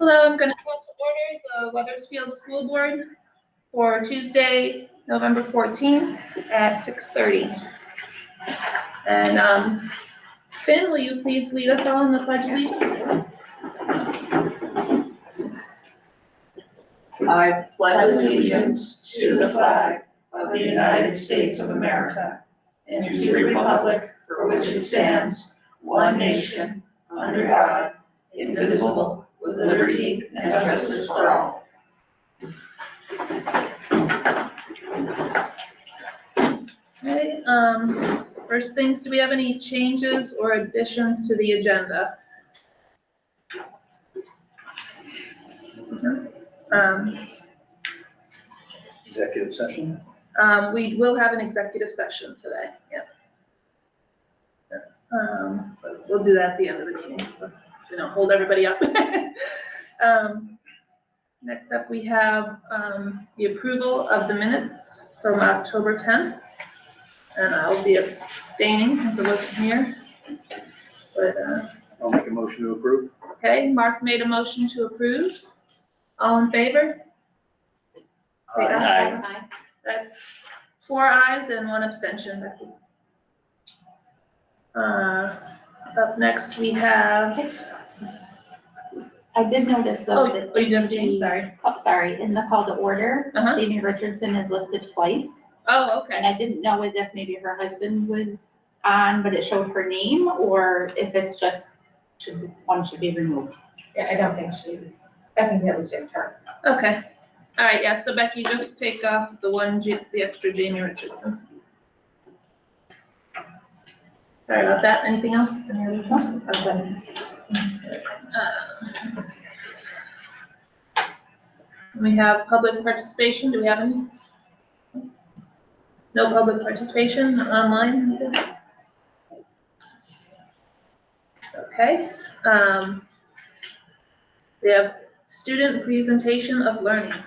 Hello, I'm going to call to order the Weathersfield School Board for Tuesday, November 14th at 6:30. And Finn, will you please lead us all in the Pledge of Allegiance? I pledge allegiance to the flag of the United States of America and to the republic for which it stands, one nation, under God, indivisible, with liberty and justice for all. Okay, first things, do we have any changes or additions to the agenda? Executive session? We will have an executive session today, yeah. But we'll do that at the end of the meeting, so we don't hold everybody up. Next up, we have the approval of the minutes from October 10th. And I'll be abstaining since I wasn't here. But, I'll make a motion to approve. okay, Mark made a motion to approve. All in favor? Say aye. That's 4 ayes and 1 abstention, Becky. Up next, we have, I did notice though that. you didn't change, sorry. Oh, sorry, in the call to order, Uh-huh. Jamie Richardson is listed twice. Oh, And okay. I didn't know as if maybe her husband was on, but it showed her name, or if it's just, one should be removed. Yeah, I think that was just her. Okay. All right, yeah, so Becky, just take off the extra Jamie Richardson. Sorry about that. Anything else? Any other questions? We have public participation. Do we have any? No public participation online? Okay. We have student presentation of learning.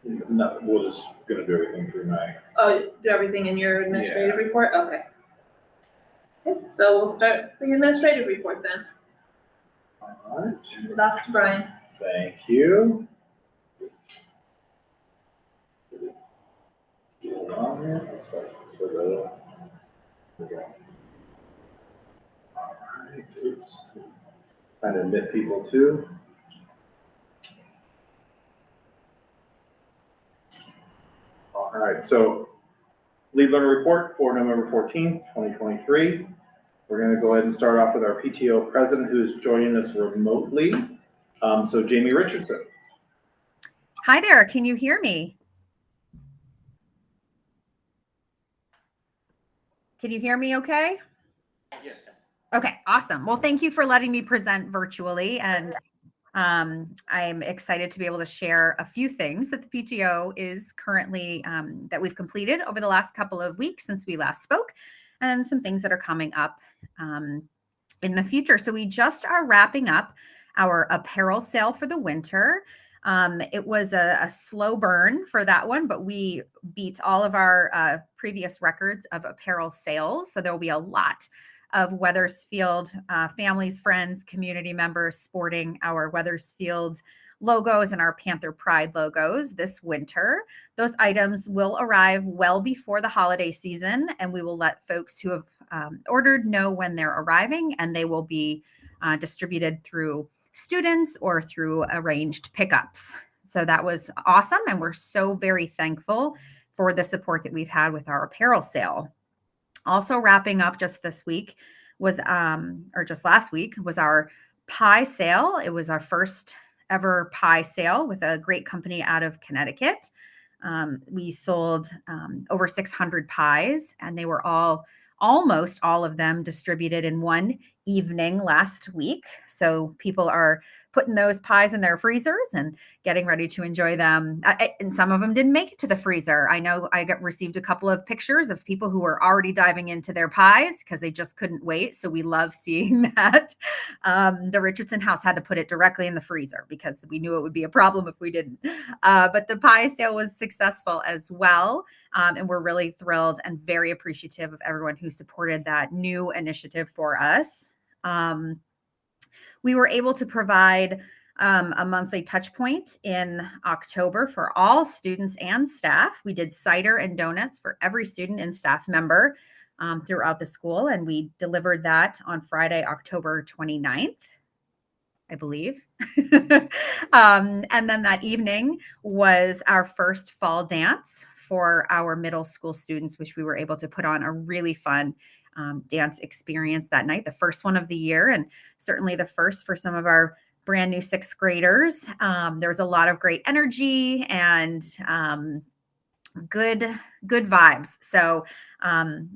No, we're just gonna do everything through May. Oh, do everything in your administrative report? Okay. Okay, so we'll start the administrative report then. All right, Dr. Brian. thank you. Hold on here. Looks like we're good. Okay. All right, oops. Trying to admit people too. All right, so lead learner report for November 14th, 2023. We're going to go ahead and start off with our PTO president who is joining us remotely. So Jamie Richardson. Hi there, can you hear me? Can you hear me okay? Yes. Okay, awesome. Well, thank you for letting me present virtually. And I'm excited to be able to share a few things that the PTO is currently, that we've completed over the last couple of weeks since we last spoke, and some things that are coming up in the future. So we just are wrapping up our apparel sale for the winter. It was a slow burn for that one, but we beat all of our previous records of apparel sales. So there will be a lot of Weathersfield families, friends, community members sporting our Weathersfield logos and our Panther Pride logos this winter. Those items will arrive well before the holiday season, and we will let folks who have ordered know when they're arriving, and they will be distributed through students or through arranged pickups. So that was awesome, and we're so very thankful for the support that we've had with our apparel sale. Also wrapping up just this week was, or just last week, was our pie sale. It was our first ever pie sale with a great company out of Connecticut. We sold over 600 pies, and they were almost all of them distributed in one evening last week. So people are putting those pies in their freezers and getting ready to enjoy them. And some of them didn't make it to the freezer. I know I received a couple of pictures of people who were already diving into their pies because they just couldn't wait. So we love seeing that. The Richardson house had to put it directly in the freezer because we knew it would be a problem if we didn't. But the pie sale was successful as well. And we're really thrilled and very appreciative of everyone who supported that new initiative for us. We were able to provide a monthly touch point in October for all students and staff. We did cider and donuts for every student and staff member throughout the school, and we delivered that on Friday, October 29th. I believe. And then that evening was our first fall dance for our middle school students, which we were able to put on a really fun dance experience that night, the first one of the year, and certainly the first for some of our brand new sixth graders. There was a lot of great energy and good vibes. So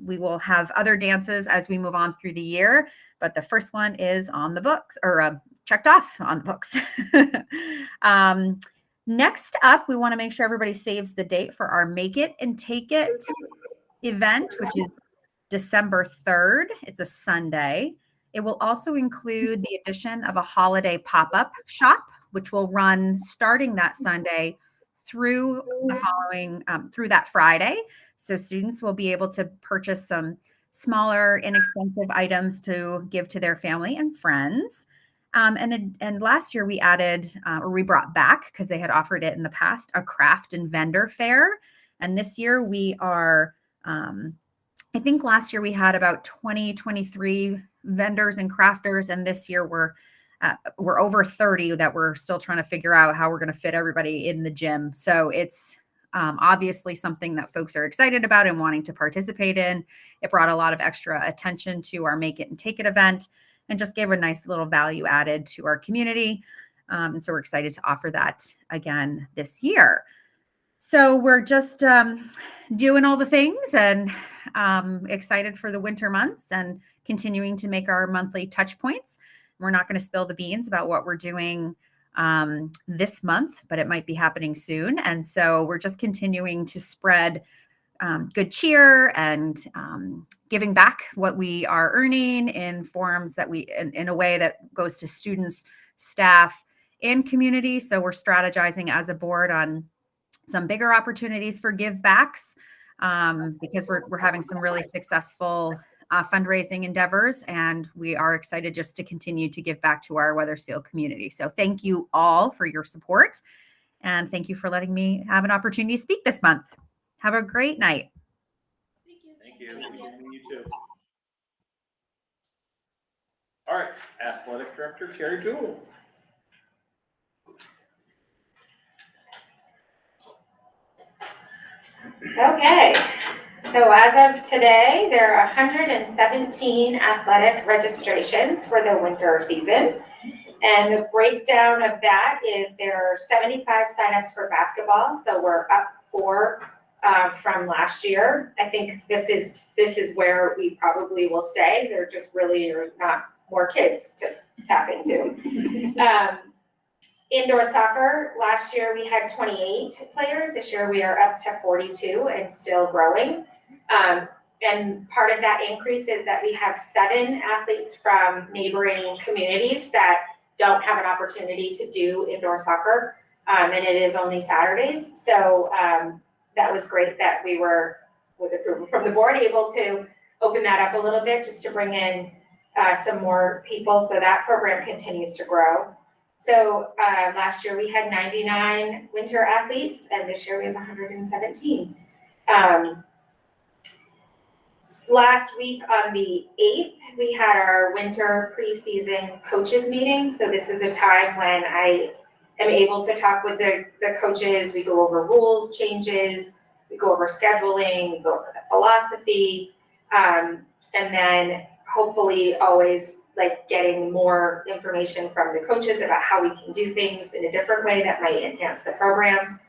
we will have other dances as we move on through the year, but the first one is on the books, or checked off on the books. Next up, we want to make sure everybody saves the date for our Make It and Take It event, which is December 3rd. It's a Sunday. It will also include the addition of a holiday pop-up shop, which will run starting that Sunday through the following, through that Friday. So students will be able to purchase some smaller, inexpensive items to give to their family and friends. And last year we added, or we brought back, because they had offered it in the past, a craft and vendor fair. And this year we are, I think last year we had about 23 vendors and crafters, and this year we're over 30 that we're still trying to figure out how we're going to fit everybody in the gym. So it's obviously something that folks are excited about and wanting to participate in. It brought a lot of extra attention to our Make It and Take It event, and just gave a nice little value added to our community. And so we're excited to offer that again this year. So we're just doing all the things, and excited for the winter months and continuing to make our monthly touch points. We're not going to spill the beans about what we're doing this month, but it might be happening soon. And so we're just continuing to spread good cheer and giving back what we are earning in forms that in a way that goes to students, staff, and community. So we're strategizing as a board on some bigger opportunities for give backs because we're having some really successful fundraising endeavors, and we are excited just to continue to give back to our Wethersfield community. So thank you all for your support, and thank you for letting me have an opportunity to speak this month. Have a great night. Thank you. You too. All right, Athletic Director Carrie Jewell. Okay, so as of today, there are 117 athletic registrations for the winter season. And the breakdown of that is there are 75 signups for basketball, so we're up 4 from last year. I think this is where we probably will stay. There just really are not more kids to tap into. Indoor soccer, last year we had 28 players. This year we are up to 42 and still growing. And part of that increase is that we have 7 athletes from neighboring communities that don't have an opportunity to do indoor soccer. And it is only Saturdays. So that was great that we were, with approval from the board, able to open that up a little bit just to bring in some more people. So that program continues to grow. So last year we had 99 winter athletes, and this year we have 117. Last week on the 8th, we had our winter preseason coaches meeting. So this is a time when I am able to talk with the coaches. We go over rules changes, we go over scheduling, we go over the philosophy, and then hopefully always like getting more information from the coaches about how we can do things in a different way that might enhance the programs.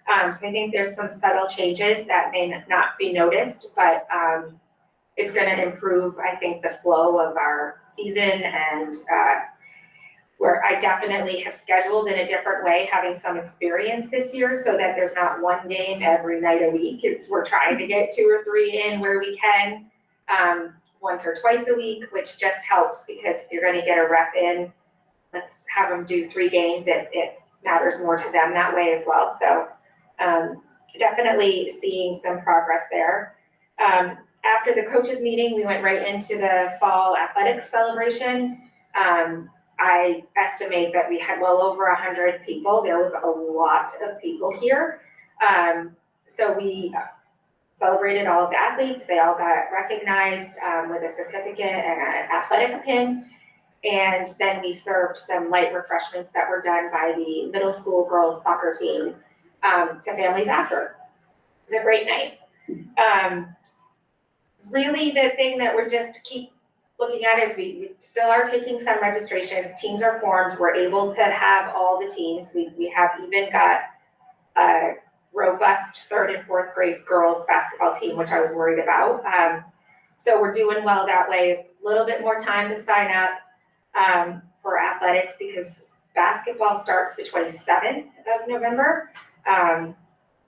So I think there's some subtle changes that may not be noticed, but it's going to improve, I think, the flow of our season, and where I definitely have scheduled in a different way, having some experience this year so that there's not one game every night a week. We're trying to get 2 or 3 in where we can, once or twice a week, which just helps because if you're going to get a rep in, let's have them do 3 games. It matters more to them that way as well. So definitely seeing some progress there. After the coaches meeting, we went right into the fall athletics celebration. I estimate that we had well over 100 people. There was a lot of people here. So we celebrated all of the athletes. They all got recognized with a certificate and an athletic pin. And then we served some light refreshments that were done by the middle school girls soccer team to families after. It was a great night. Really, the thing that we're just keep looking at is we still are taking some registrations. Teams are formed. We're able to have all the teams. We have even got a robust 3rd and 4th grade girls basketball team, which I was worried about. So we're doing well that way. A little bit more time to sign up for athletics because basketball starts the 27th of November.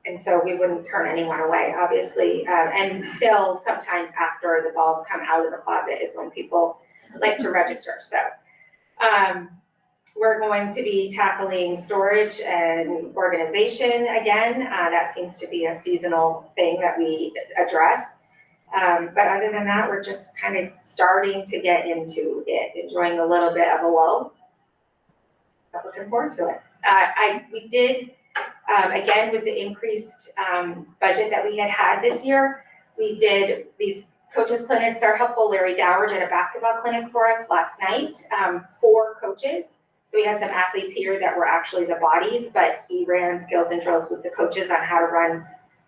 And so we wouldn't turn anyone away, obviously. And still, sometimes after the balls come out of the closet is when people like to register. So we're going to be tackling storage and organization again. That seems to be a seasonal thing that we address. But other than that, we're just kind of starting to get into it, enjoying a little bit of a lull. But looking forward to it. We did. Again, with the increased budget that we had this year, we did these coaches clinics are helpful. Larry Dower did a basketball clinic for us last night, 4 coaches. So we had some athletes here that were actually the bodies, but he ran skills and drills with the coaches on how to run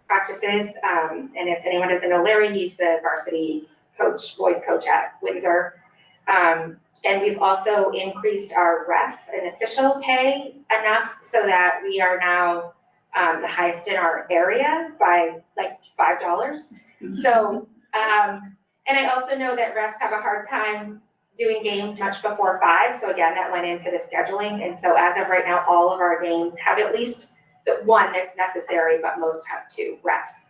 practices. And if anyone doesn't know Larry, he's the varsity coach, boys coach at Windsor. And we've also increased our ref and official pay enough so that we are now the highest in our area by like $5. So, and I also know that refs have a hard time doing games much before 5. So again, that went into the scheduling. And so as of right now, all of our games have at least the one that's necessary, but most have 2 refs.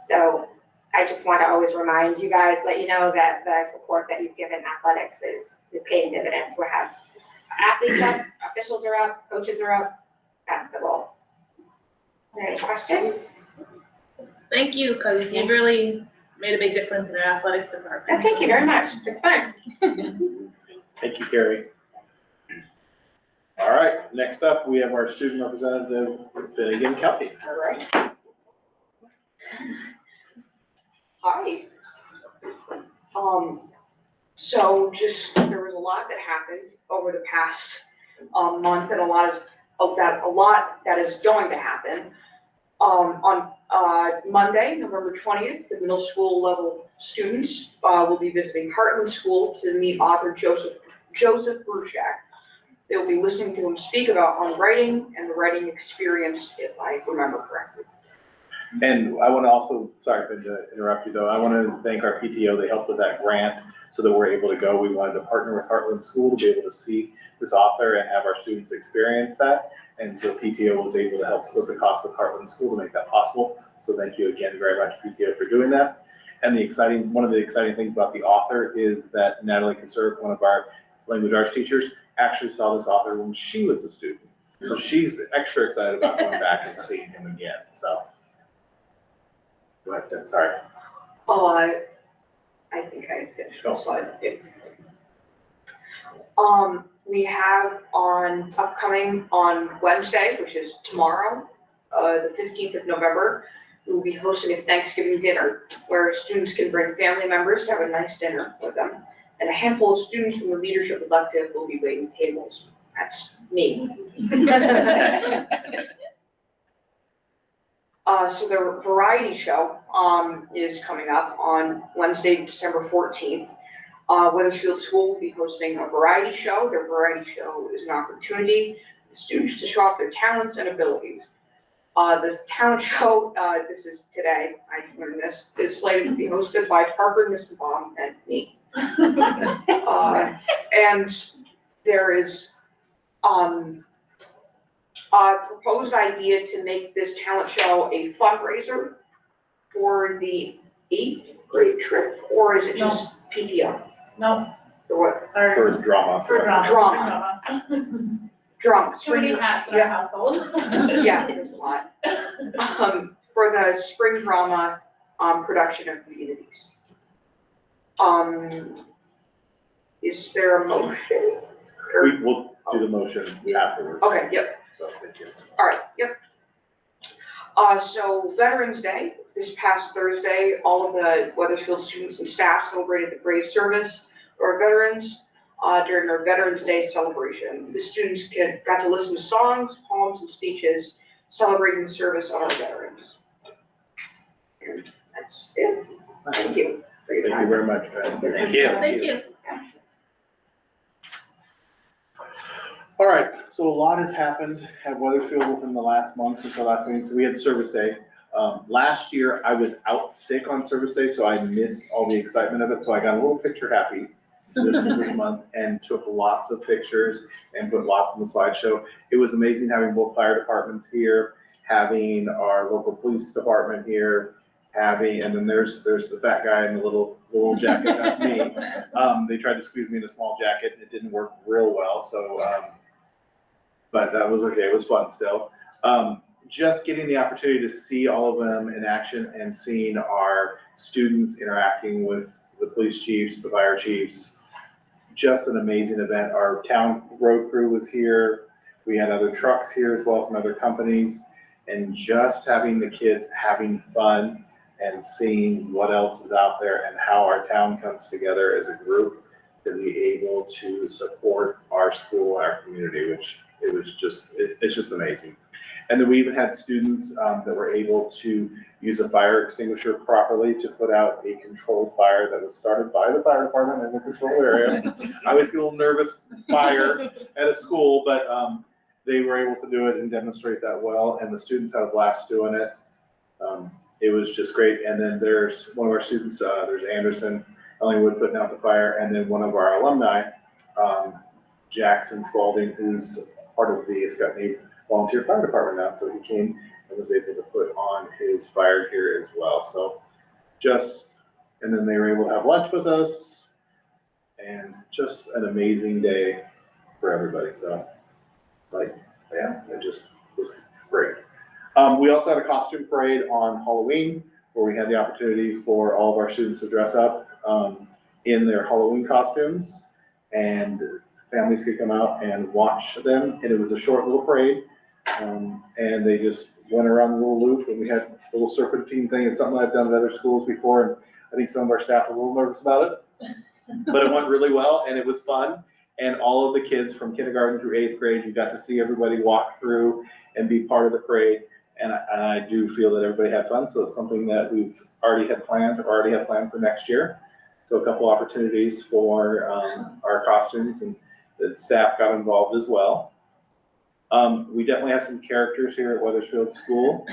So I just want to always remind you guys, let you know that the support that you've given athletics is paying dividends. We have athletes up, officials are up, coaches are up. That's the goal. Any questions? Thank you, because you really made a big difference in our athletics department. Oh, thank you very much. It's fun. Thank you, Carrie. All right, next up, we have our student representative, Finnegan Kelly. All right. Hi. So just, there was a lot that happened over the past month and a lot that is going to happen. On Monday, November 20th, the middle school level students will be visiting Heartland School to meet author Joseph Bruchac. They will be listening to him speak about writing and the writing experience, if I remember correctly. And I want to also, sorry to interrupt you though, I want to thank our PTO. They helped with that grant so that we're able to go. We wanted to partner with Heartland School to be able to see this author and have our students experience that. And so PTO was able to help split the cost with Heartland School to make that possible. So thank you again very much, PTO, for doing that. And one of the exciting things about the author is that Natalie Kasurb, one of our language arts teachers, actually saw this author when she was a student. So she's extra excited about going back and seeing him again, so. Go ahead, Jen, sorry. I think I finished the slide. We have upcoming on Wednesday, which is tomorrow, the 15th of November, we will be hosting a Thanksgiving dinner where students can bring family members to have a nice dinner with them. And a handful of students from the leadership elective will be waiting tables. That's me. So the variety show is coming up on Wednesday, December 14th. Weathersfield School will be hosting a variety show. Their variety show is an opportunity for students to show off their talents and abilities. The talent show, this is today, I learned this, is slated to be hosted by Parker, Mr. Baum, and me. And there is a proposed idea to make this talent show a fundraiser for the 8th grade trip, or is it just PTO? No, For what? sorry. For drama. For drama. Drama. Drama. Too many hats in our household. Yeah, there's a lot. For the spring drama, production of communities. Is there a motion? We will do the motion afterwards. Okay, yep. So, thank you. All right, yep. So Veterans Day, this past Thursday, all of the Weathersfield students and staff celebrated the brave service of our veterans during our Veterans Day celebration. The students got to listen to songs, poems, and speeches celebrating the service of our veterans. And that's it. Thank you for your Thank you time. very much, Ben. Thank you. Thank you. All right, so a lot has happened at Weathersfield within the last month since our last meeting. So we had Service Day. Last year, I was out sick on Service Day, so I missed all the excitement of it. So I got a little picture happy this month and took lots of pictures and put lots in the slideshow. It was amazing having both fire departments here, having our local police department here, and then there's the fat guy in the little jacket, that's me. They tried to squeeze me in a small jacket, it didn't work real well, so, but that was okay, it was fun still. Just getting the opportunity to see all of them in action and seeing our students interacting with the police chiefs, the fire chiefs, just an amazing event. Our town road crew was here, we had other trucks here as well from other companies, and just having the kids having fun and seeing what else is out there and how our town comes together as a group to be able to support our school and our community, which it's just amazing. And then we even had students that were able to use a fire extinguisher properly to put out a controlled fire that was started by the fire department in the control area. I always get a little nervous fire at a school, but they were able to do it and demonstrate that well, and the students had a blast doing it. It was just great. And then there's one of our students, there's Anderson Ellingwood putting out the fire, and then one of our alumni, Jackson Spalding, who's part of the Escutney Volunteer Fire Department now, so he came and was able to put on his fire gear as well. So and then they were able to have lunch with us, and just an amazing day for everybody. So, yeah, it just was great. We also had a costume parade on Halloween where we had the opportunity for all of our students to dress up in their Halloween costumes, and families could come out and watch them. And it was a short little parade, and they just went around the little loop, and we had a little serpentine thing. It's something I've done at other schools before, and I think some of our staff was a little nervous about it, but it went really well and it was fun. And all of the kids from kindergarten through 8th grade, you got to see everybody walk through and be part of the parade. And I do feel that everybody had fun, so it's something that we've already had planned for next year. So a couple opportunities for our costumes, and the staff got involved as well. We definitely have some characters here at Weathersfield School,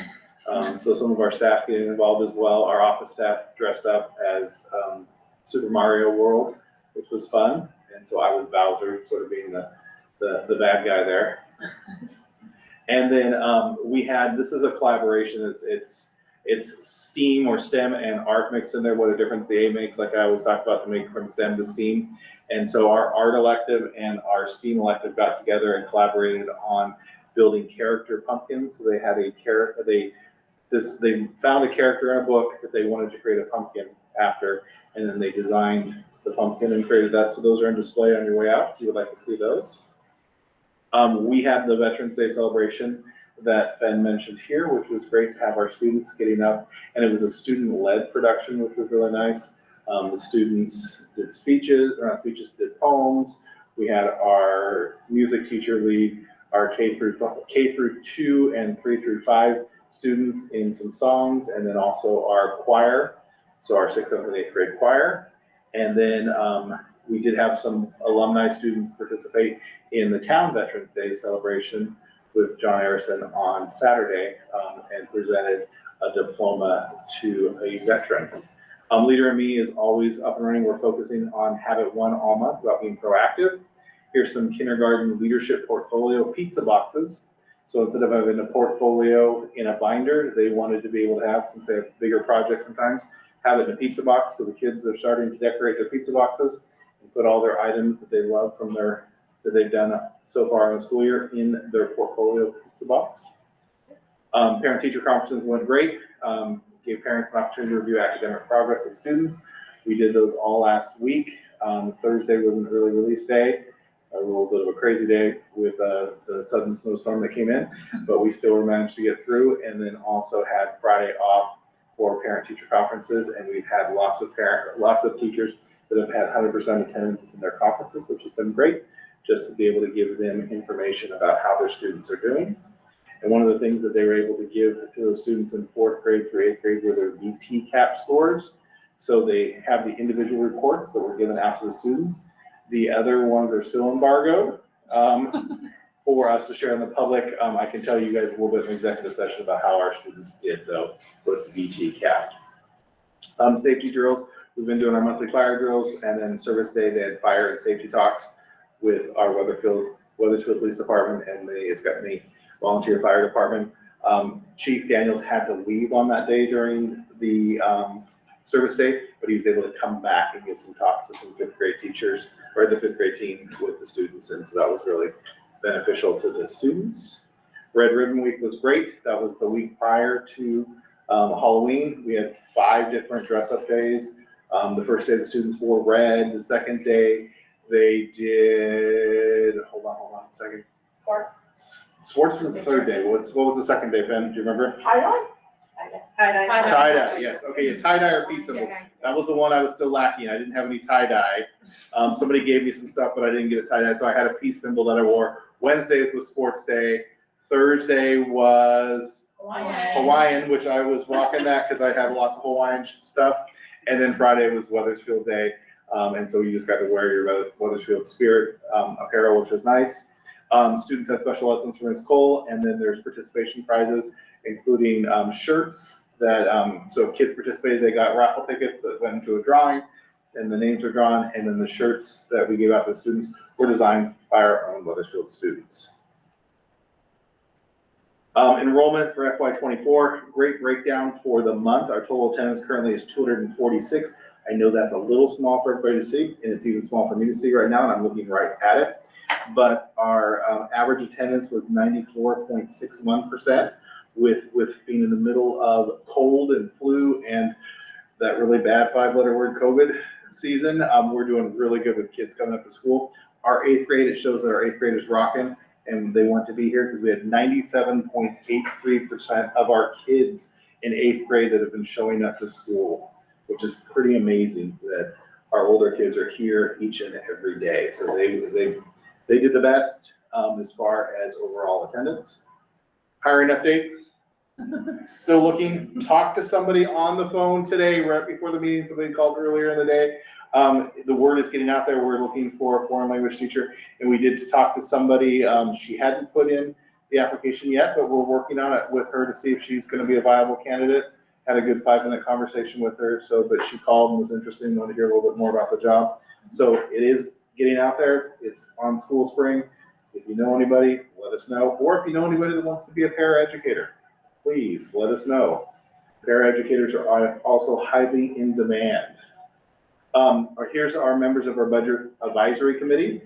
so some of our staff getting involved as well. Our office staff dressed up as Super Mario World, which was fun, and so I was Bowser, sort of being the bad guy there. And then this is a collaboration. It's STEAM or STEM and art mixed in there. What a difference the A makes, like I always talk about, to make from STEM to STEAM. And so our art elective and our STEAM elective got together and collaborated on building character pumpkins. So they had they found a character in a book that they wanted to create a pumpkin after, and then they designed the pumpkin and created that. So those are in display on your way out if you would like to see those. We had the Veterans Day celebration that Fen mentioned here, which was great to have our students getting up, and it was a student-led production, which was really nice. The students did did poems. We had our music teacher lead our K through 2 and 3 through 5 students in some songs, and then also our choir, so our 6th, 7th, and 8th grade choir. And then we did have some alumni students participate in the town Veterans Day celebration with John Harrison on Saturday, and presented a diploma to a veteran. Leader in Me is always up and running. We're focusing on Habit 1 all month about being proactive. Here's some kindergarten leadership portfolio pizza boxes. So instead of having a portfolio in a binder, they wanted to be able to have, since they have bigger projects sometimes, have it in a pizza box. So the kids are starting to decorate their pizza boxes and put all their items that they love from that they've done so far in the school year in their portfolio pizza box. Parent-teacher conferences went great. Gave parents an opportunity to review academic progress with students. We did those all last week. Thursday was an early release day, a little bit of a crazy day with the sudden snowstorm that came in, but we still managed to get through, and then also had Friday off for parent-teacher conferences, and we've had lots of teachers that have had 100% attendance in their conferences, which has been great, just to be able to give them information about how their students are doing. And one of the things that they were able to give to those students in 4th grade through 8th grade were their VT-CAP scores. So they have the individual reports that were given out to the students. The other ones are still embargoed for us to share in the public. I can tell you guys a little bit in executive session about how our students did though with VT-CAP. Safety drills, we've been doing our monthly fire drills, and then service day, they had fire and safety talks with our Weathersfield Police Department and the Escutney Volunteer Fire Department. Chief Daniels had to leave on that day during the service day, but he was able to come back and give some talks to some 5th grade teachers, or the 5th grade team with the students, and so that was really beneficial to the students. Red Ribbon Week was great. That was the week prior to Halloween. We had 5 different dress-up days. The first day the students wore red. The second day they did, hold on a second. Sports was the third day. What was the second day, Ben? Do you remember? Tie-dye, yes. Okay, a tie-dye or peace symbol. That was the one I was still lacking. I didn't have any tie-dye. Somebody gave me some stuff, but I didn't get a tie-dye, so I had a peace symbol that I wore. Wednesdays was sports day. Thursday was Hawaiian, which I was rocking that because I have lots of Hawaiian stuff. And then Friday was Weathersfield Day. And so you just got to wear your Weathersfield Spirit apparel, which was nice. Students have special lessons from Ms. Cole, and then there's participation prizes, including shirts that, so if kids participated, they got raffle tickets that went into a drawing, and the names were drawn, and then the shirts that we gave out to the students were designed by our own Weathersfield students. Enrollment for FY24, great breakdown for the month. Our total attendance currently is 246. I know that's a little small for everybody to see, and it's even small for me to see right now, and I'm looking right at it. But our average attendance was 94.61%, with being in the middle of cold and flu and that really bad 5-letter word COVID season. We're doing really good with kids coming up to school. Our 8th grade, it shows that our 8th grade is rocking, and they want to be here because we had 97.83% of our kids in 8th grade that have been showing up to school, which is pretty amazing that our older kids are here each and every day. So they did the best as far as overall attendance. Hiring update. Still looking. Talked to somebody on the phone today, right before the meeting. Somebody called earlier in the day. The word is getting out there. We're looking for a foreign language teacher, and we did talk to somebody. She hadn't put in the application yet, but we're working on it with her to see if she's going to be a viable candidate. Had a good 5-minute conversation with her, but she called and was interested and wanted to hear a little bit more about the job. So it is getting out there. It's on School Spring. If you know anybody, let us know. Or if you know anybody that wants to be a paraeducator, please let us know. Paraeducators are also highly in demand. Here's our members of our Budget Advisory Committee.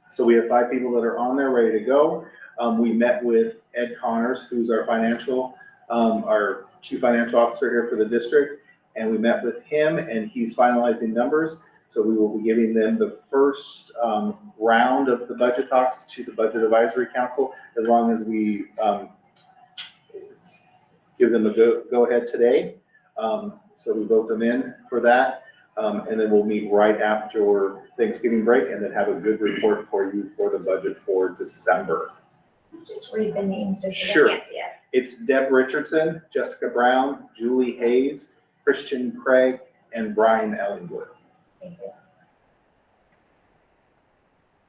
So we have 5 people that are on there ready to go. We met with Ed Connors, who's our Chief Financial Officer here for the district, and we met with him, and he's finalizing numbers. So we will be giving them the first round of the budget talks to the Budget Advisory Council, as long as we give them a go ahead today. So we vote them in for that. And then we'll meet right after Thanksgiving break and then have a good report for you for the budget for December. Just read the names just so Sure. I can't see it. It's Deb Richardson, Jessica Brown, Julie Hayes, Christian Craig, and Brian Ellingwood. Thank you.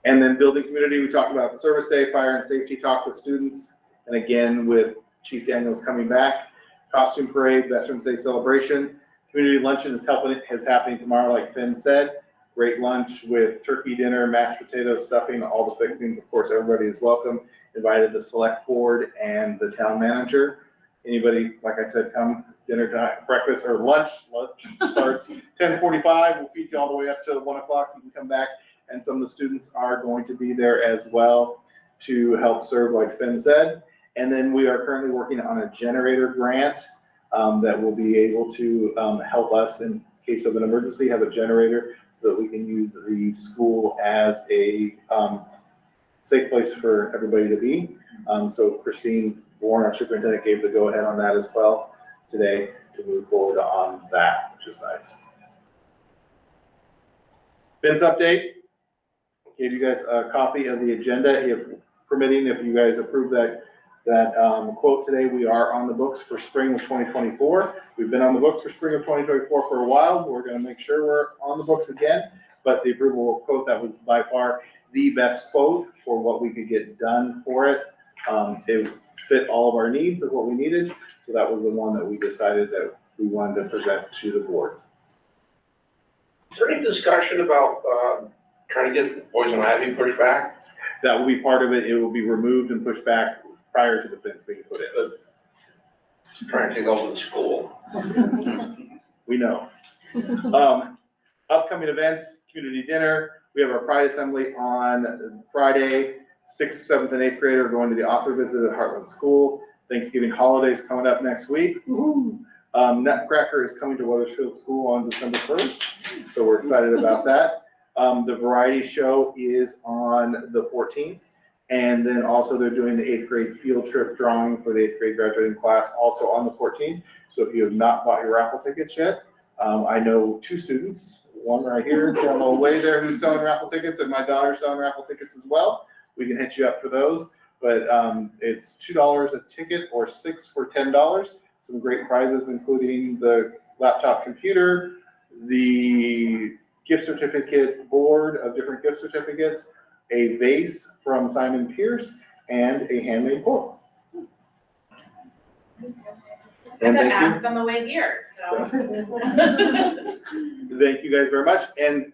And then building community, we talked about the service day, fire and safety talk with students. And again, with Chief Daniels coming back, costume parade, Veterans Day celebration. Community luncheon is happening tomorrow, like Finn said. Great lunch with turkey dinner, mashed potatoes, stuffing, all the fixings. Of course, everybody is welcome. Invited the select board and the town manager. Anybody, like I said, come dinner time, breakfast or lunch. Lunch starts 10:45. We'll feed you all the way up to 1 o'clock. You can come back, and some of the students are going to be there as well to help serve, like Finn said. And then we are currently working on a generator grant that will be able to help us in case of an emergency, have a generator so that we can use the school as a, safe place for everybody to be. So Christine Bourne, our superintendent, gave the go-ahead on that as well today to move forward on that, which is nice. Vince update. Gave you guys a copy of the agenda. If permitting, if you guys approve that quote today, we are on the books for spring of 2024. We've been on the books for spring of 2024 for a while. We're gonna make sure we're on the books again, but the approval quote, that was by far the best quote for what we could get done for it. It fit all of our needs of what we needed, so that was the one that we decided that we wanted to present to the board. Is there any discussion about, trying to get Poison Ivy pushed back? That will be part of it. It will be removed and pushed back prior to the fence being put in. Trying to take over the school. We know. Upcoming events, community dinner. We have our Pride Assembly on Friday. 6th, 7th, and 8th grader are going to the author visit at Heartland School. Thanksgiving holidays coming up next week. Nutcracker is coming to Weathersfield School on December 1st, so we're excited about that. The variety show is on the 14th, and then also they're doing the 8th grade field trip drawing for the 8th grade graduating class also on the 14th. So if you have not bought your raffle tickets yet, I know 2 students, one right here down the way there who's selling raffle tickets, and my daughter's selling raffle tickets as well. We can hit you up for those, but it's $2 a ticket or 6 for $10. Some great prizes, including the laptop computer, the gift certificate board of different gift certificates, a vase from Simon Pierce, and a handmade book. I got asked on the way here, so. Thank you guys very much. And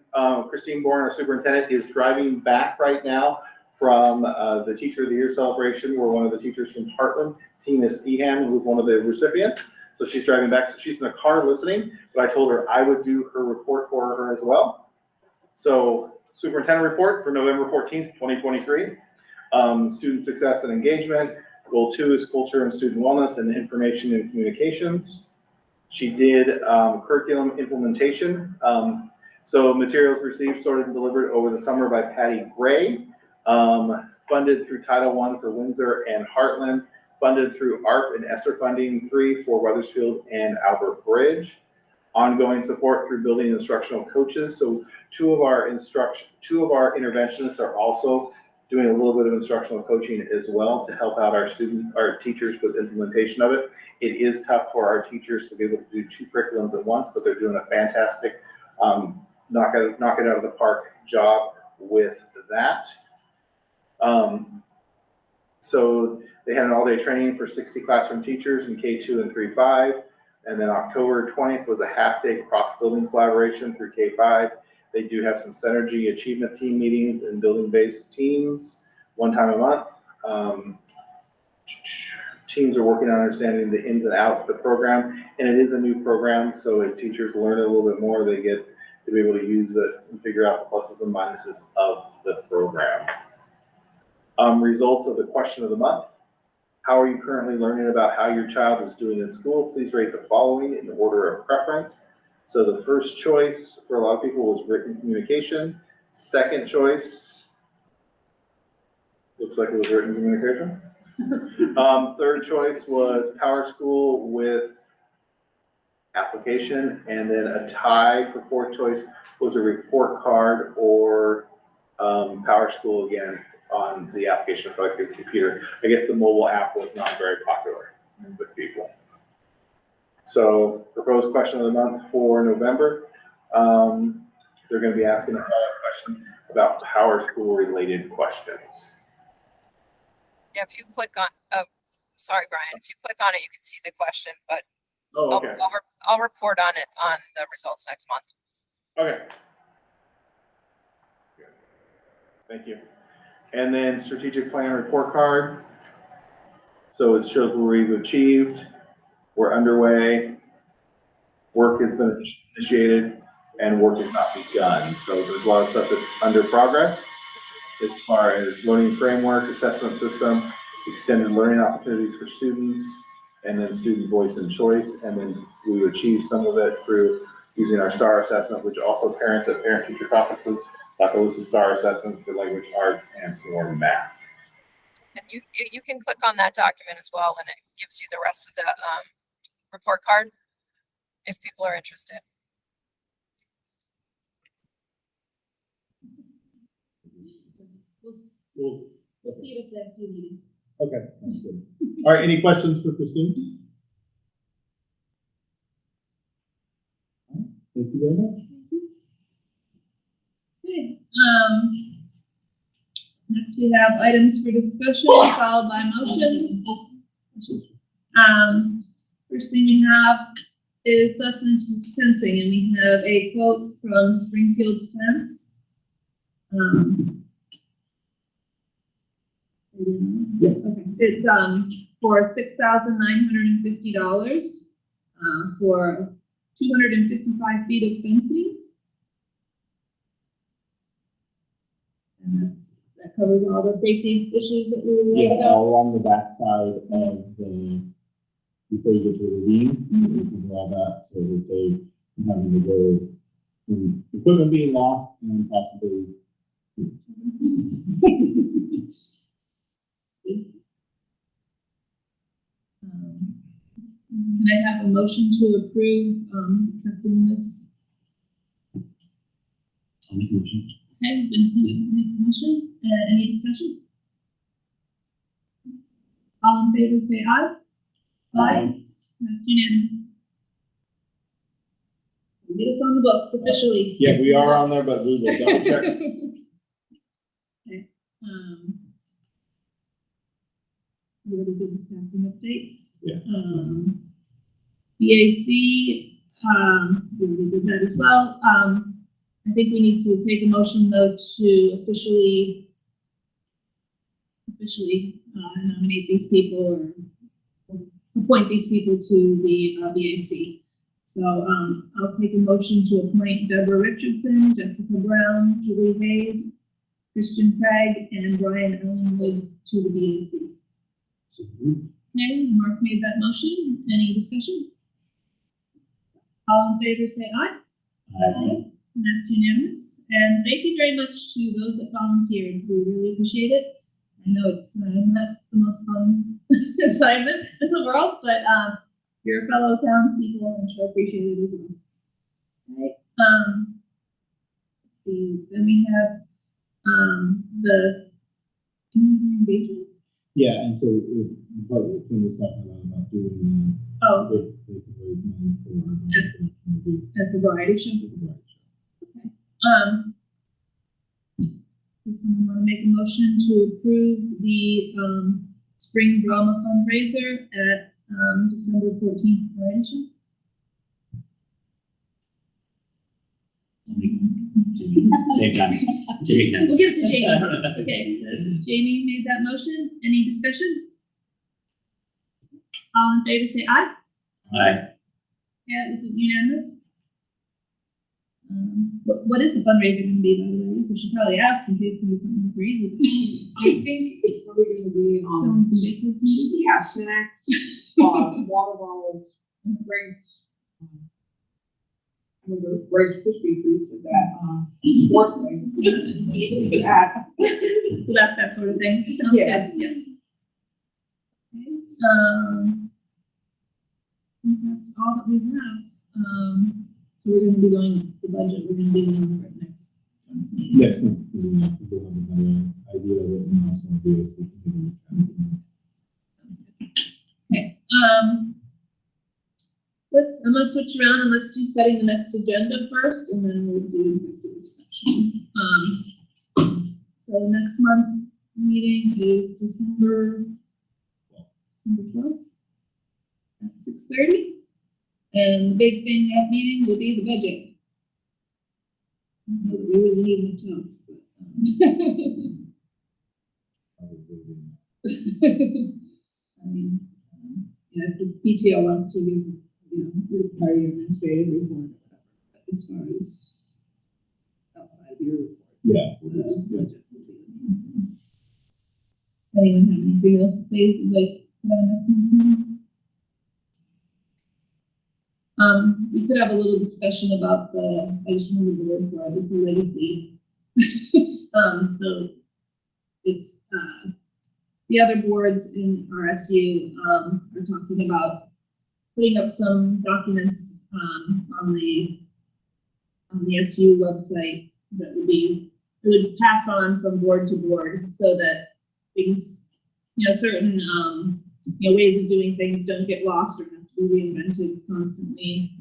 Christine Bourne, our superintendent, is driving back right now from the Teacher of the Year celebration, where one of the teachers from Heartland, Tina Steham, was one of the recipients. So she's driving back, so she's in the car listening, but I told her I would do her report for her as well. So superintendent report for November 14th, 2023. Student success and engagement. Goal 2 is culture and student wellness and information and communications. She did curriculum implementation. So materials received, sorted, and delivered over the summer by Patty Gray. Funded through Title I for Windsor and Heartland. Funded through ARP and ESSER funding 3 for Weathersfield and Albert Bridge. Ongoing support through building instructional coaches. So two of our interventionists are also doing a little bit of instructional coaching as well to help out our teachers with implementation of it. It is tough for our teachers to be able to do 2 curriculums at once, but they're doing a fantastic knock it out of the park job with that. So they had an all-day training for 60 classroom teachers in K2 and 3-5. And then October 20th was a half-day cross-building collaboration through K5. They do have some Synergy Achievement Team meetings and building-based teams 1 time a month. Teams are working on understanding the ins and outs of the program, and it is a new program, so as teachers learn it a little bit more, they get to be able to use it and figure out the pluses and minuses of the program. Results of the question of the month. How are you currently learning about how your child is doing in school? Please rate the following in order of preference. So the first choice for a lot of people was written communication. Second choice, looks like it was written communication. Third choice was PowerSchool with application, and then a tie for fourth choice was a report card or PowerSchool again on the application for like the computer. I guess the mobile app was not very popular with people. So proposed question of the month for November, they're going to be asking a follow-up question about PowerSchool related questions. Yeah, if you click on, oh, sorry, Brian, if you click on it, you can see the question, but Oh, okay. I'll report on it on the results next month. Okay. Thank you. And then strategic plan report card. So it shows where we've achieved, we're underway, work has been initiated, and work has not begun. So there's a lot of stuff that's under progress as far as learning framework, assessment system, extended learning opportunities for students, and then student voice and choice. And then we achieved some of it through using our STAR assessment, which also parents at parent-teacher conferences got to list STAR assessments for language arts and for math. And you can click on that document as well, and it gives you the rest of the report card if people are interested. We'll see it at the next meeting. Okay, that's good. All right, any questions for Christine? Thank you very much. Okay, next we have items for discussion followed by motions. First thing we have is Lethbridge fencing, and we have a quote from Springfield Fence. Okay, it's for $6,950 for 255 feet of fencing. And that covers all the safety issues that we were worried Yeah, about. all along the backside of the, before you get to the ravine, you can do all that, so to save having to go, equipment being lost and possibly. Can I have a motion to approve accepting this? I'll make a motion. Okay, Vincent, make the motion. Any discussion? All in favor, say aye. Aye. That's unanimous. Get us on the books officially. Yeah, we are on there, but we will double check. Okay. We already did the staffing update. Yeah. BAC, we already did that as well. I think we need to take a motion though to officially nominate these people or appoint these people to the BAC. So I'll take a motion to appoint Deborah Richardson, Jessica Brown, Julie Hayes, Christian Craig, and Brian Ellenwood to the BAC. Okay, Mark made that motion. Any discussion? All in favor, say aye. Aye. And that's unanimous. And thank you very much to those that volunteered. We really appreciate it. I know it's not the most fun assignment in the world, but your fellow townspeople, I'm sure appreciate it as well. All right. Let's see. Then we have the community engagement. Yeah, and so part of the thing was talking about doing Oh, they can raise money for our at the variety show. Does someone want to make a motion to approve the spring drama fundraiser at December 14th variety show? Same time. Jamie can. We'll give it to Jamie. Okay, so Jamie made that motion. Any discussion? All in favor, say aye. Aye. Yeah, is it unanimous? What is the fundraiser going to be, by the way? So she probably asked in case there was something crazy. I think it's probably gonna be, Selling some baked goods maybe? yeah, snacks, water bottles, drinks. I'm gonna raise Krispy Treats at that, work thing. That. So that sort of thing. Sounds Yeah. good, yeah. Okay, I think that's all that we have. So we're gonna be going, the budget, we're gonna be going over it next. meeting. Yes, people have a better idea of it and also be able to see. Okay, I'm gonna switch around and let's do setting the next agenda first, and then we'll do executive session. So next month's meeting is December 12th at 6:30. And the big thing at that meeting will be the budget. I don't know that we really need much else, but, I mean, yeah, if the PTO wants to give, the party administrative report, but as far as outside of your report. Yeah. the budget will be the main thing. Anyone have anything else that they would like to put on next meeting? We could have a little discussion about I just remembered the word for it, it's a legacy. The other boards in our SU, are talking about putting up some documents, on the SU website that would pass on from board to board so that things, certain, ways of doing things don't get lost or have to be reinvented constantly.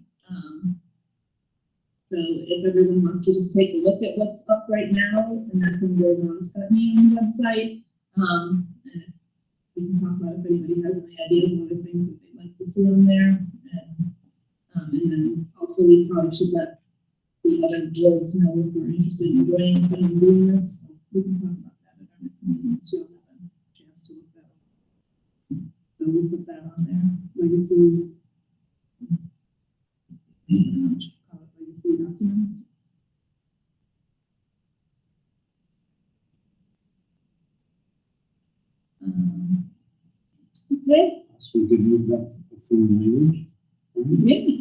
So if everyone wants to just take a look at what's up right now, and that's under Ron Stutney on the website, and we can talk about if anybody has any ideas on other things that they'd like to see on there. And then also we probably should let the other boards know if we're interested in joining and doing this. So we can talk about that at our next meeting, so you'll have a chance to look that up. So we'll put that on there. Legacy. Legacy documents. Okay. So we could move that to full language. Maybe.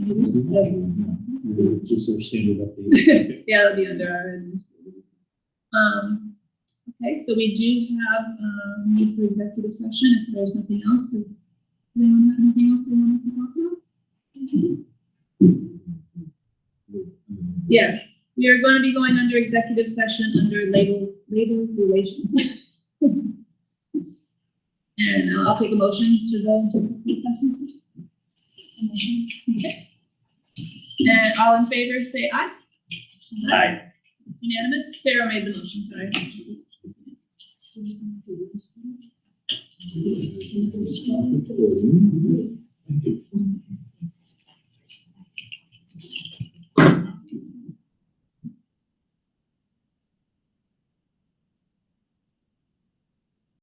Just our standard update. Yeah, it'll be under our administrative. Okay, so we do have need for executive session. If there's nothing else, does anyone have anything else they want to talk about? Yeah, we are going to be going under executive session under labor relations. And I'll take a motion to go into executive session. Okay. And all in favor, say aye. Aye. It's unanimous. Sarah made the motion, sorry. Thank you.